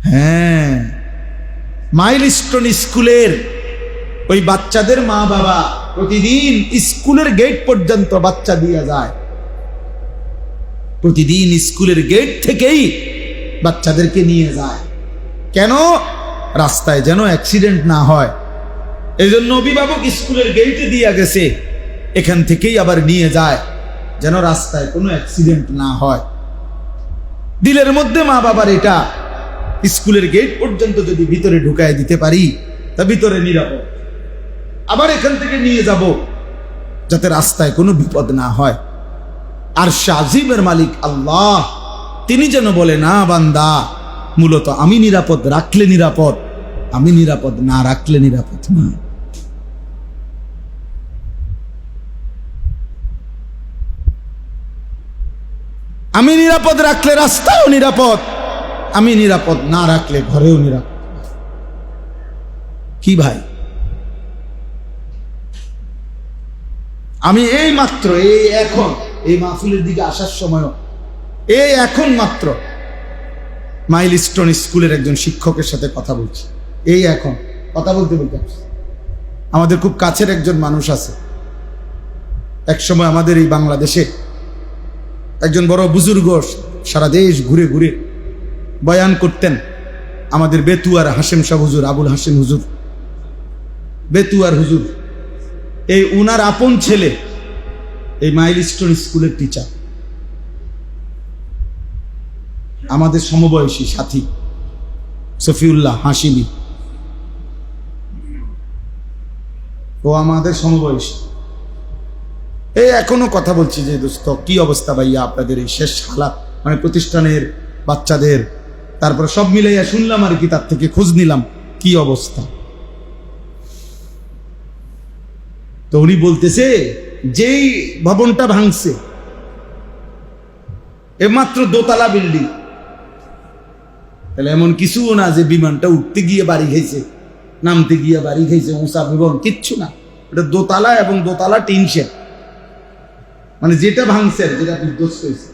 হ্যাঁ, মাইলস্টোন স্কুলের ওই বাচ্চাদের মা বাবা প্রতিদিন স্কুলের গেট পর্যন্ত বাচ্চা দিয়ে যায়। প্রতিদিন স্কুলের গেট থেকেই বাচ্চাদেরকে নিয়ে যায়। কেন? রাস্তায় যেন অ্যাক্সিডেন্ট না হয়, এই জন্য অভিভাবক স্কুলের গেটে দিয়ে গেছে, এখান থেকেই আবার নিয়ে যায় যেন রাস্তায় কোনো অ্যাক্সিডেন্ট না হয়। দিলের মধ্যে মা বাবার এটা, স্কুলের গেট পর্যন্ত যদি ভিতরে ঢুকায় দিতে পারি তা ভিতরে নিরাপদ, আবার এখান থেকে নিয়ে যাব যাতে রাস্তায় কোনো বিপদ না হয়। আর আজিমের মালিক আল্লাহ, তিনি যেন বলে, না বান্দা, মূলত আমি নিরাপদ রাখলে নিরাপদ, আমি নিরাপদ না রাখলে নিরাপদ না। আমি নিরাপদ রাখলে রাস্তাও নিরাপদ, আমি নিরাপদ না রাখলে ঘরেও নিরাপদ। কি ভাই, আমি এই মাত্র এখন এই মাহফিলের দিকে আসার সময় এখন মাত্র মাইলস্টোন স্কুলের একজন শিক্ষকের সাথে কথা বলছি। এই এখন কথা বলতে বলতে আমাদের খুব কাছের একজন মানুষ আছে, এক সময় আমাদের এই বাংলাদেশে একজন বড় বুজুর্গ, সারা দেশ ঘুরে ঘুরে বয়ান করতেন। আমাদের বেতুয়ার হাশেম শাহ হুজুর, আবুল হাশেম হুজুর, বেতুয়ার হুজুর, এই উনার আপন ছেলে এই মাইলস্টোন স্কুলের টিচার, আমাদের সমবয়সী সাথী সফিউল্লাহ হাশিমি, ও আমাদের সমবয়সী। এই এখনো কথা বলছি যে দোস্ত কি অবস্থা ভাইয়া আপনাদের এই শেষ হালাত, মানে প্রতিষ্ঠানের বাচ্চাদের, তারপরে সব মিলাইয়া শুনলাম আর কি, তার থেকে খোঁজ নিলাম কি অবস্থা। তো উনি বলতেছে যেই ভবনটা ভাঙছে মাত্র দোতলা বিল্ডিং, তাহলে এমন কিছুও না যে বিমানটা উঠতে গিয়ে বাড়ি খাইছে, নামতে গিয়ে বাড়ি খাইছে, উঁচা ভবন কিচ্ছু না, এটা দোতলা এবং দোতলা টিন শেড, মানে যেটা ভাঙছে যেটা বিধ্বস্ত হয়েছে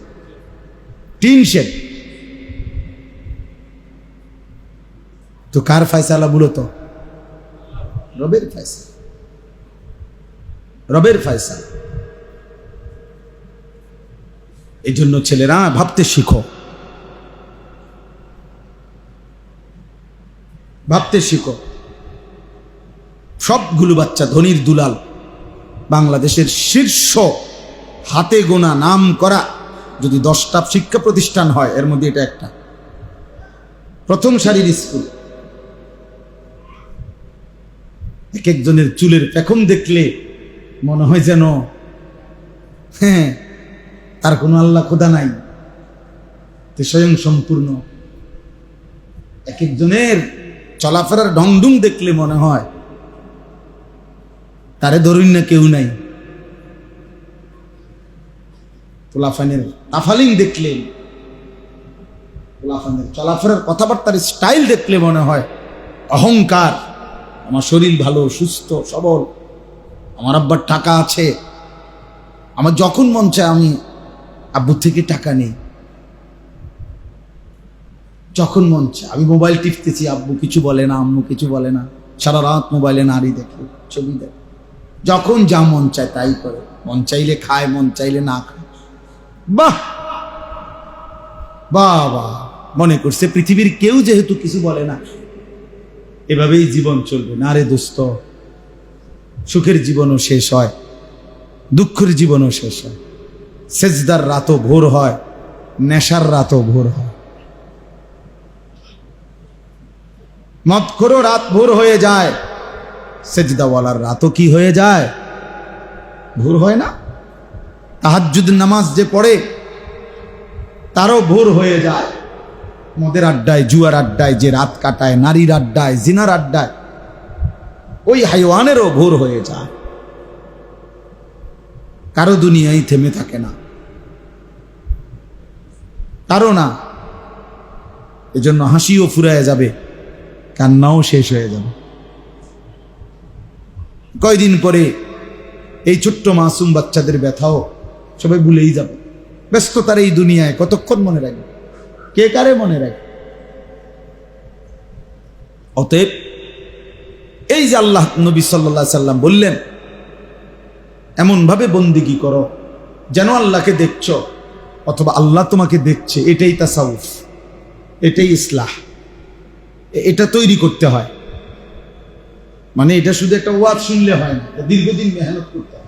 টিন শেড। তো কার ফয়সালা? মূলত রবের ফয়সালা, রবের ফয়সালা। এই জন্য ছেলেরা ভাবতে শিখো, ভাবতে শিখো। সবগুলো বাচ্চা ধনির দুলাল, বাংলাদেশের শীর্ষ হাতে গোনা নাম করা যদি 10টা শিক্ষা প্রতিষ্ঠান হয় এর মধ্যে এটা একটা, প্রথম সারির স্কুল। এক একজনের চুলের পেখম দেখলে মনে হয় যেন হ্যাঁ তার কোনো আল্লাহ খোদা নাই, স্বয়ং সম্পূর্ণ। এক একজনের চলাফেরার ঢংঢুং দেখলে মনে হয় তারে ধরুন না কেউ নাই। পোলাফানের তাফালিং দেখলে, পোলাফানের চলাফেরার কথাবার্তার স্টাইল দেখলে মনে হয় অহংকার, আমার শরীর ভালো, সুস্থ সবল, আমার আব্বার টাকা আছে, আমার যখন মন চায় আমি আব্বুর থেকে টাকা নেই, যখন মন চায় আমি মোবাইল টিপতেছি, আব্বু কিছু বলে না, আম্মু কিছু বলে না, সারা রাত মোবাইলে নারী দেখে, ছবি দেখে, যখন যা মন চায় তাই করে, মন চাইলে খায়, মন চাইলে না খায়। বাহ বাবা, মনে করছে পৃথিবীর কেউ যেহেতু কিছু বলে না এভাবেই জীবন চলবে। না রে দোস্ত, সুখের জীবনও শেষ হয়, দুঃখের জীবনও শেষ হয়, সেজদার রাতও ভোর হয়, নেশার রাতও ভোর হয়। মদখোরও রাত ভোর হয়ে যায়, সেজদাওয়ালার রাতও কি হয়ে যায়? ভোর হয় না? তাহাজ্জুদ নামাজ যে পড়ে তারও ভোর হয়ে যায়। মদের আড্ডায়, জুয়ার আড্ডায় যে রাত কাটায়, নারীর আড্ডায়, জিনার আড্ডায়, ওই হাইওয়ানেরও ভোর হয়ে যায়। কারো দুনিয়ায় থেমে থাকে না, কারো না। এজন্য হাসিও ফুরায় যাবে, কান্নাও শেষ হয়ে যাবে। কয়দিন পরে এই ছোট্ট মাসুম বাচ্চাদের ব্যথাও সবাই ভুলেই যাবে। ব্যস্ততার এই দুনিয়ায় কতক্ষণ মনে রাখবে? কে কারে মনে রাখবে? অতএব এই যে আল্লাহ নবী সাল্লাল্লাহু আলাইহি সাল্লাম বললেন এমনভাবে বন্দিগি করো যেন আল্লাহকে দেখছো অথবা আল্লাহ তোমাকে দেখছে, এটাই তাসাউফ, এটাই ইসলাহ। এটা তৈরি করতে হয়, মানে এটা শুধু একটা ওয়াজ শুনলে হয় না, দীর্ঘদিন মেহনত করতে হয়।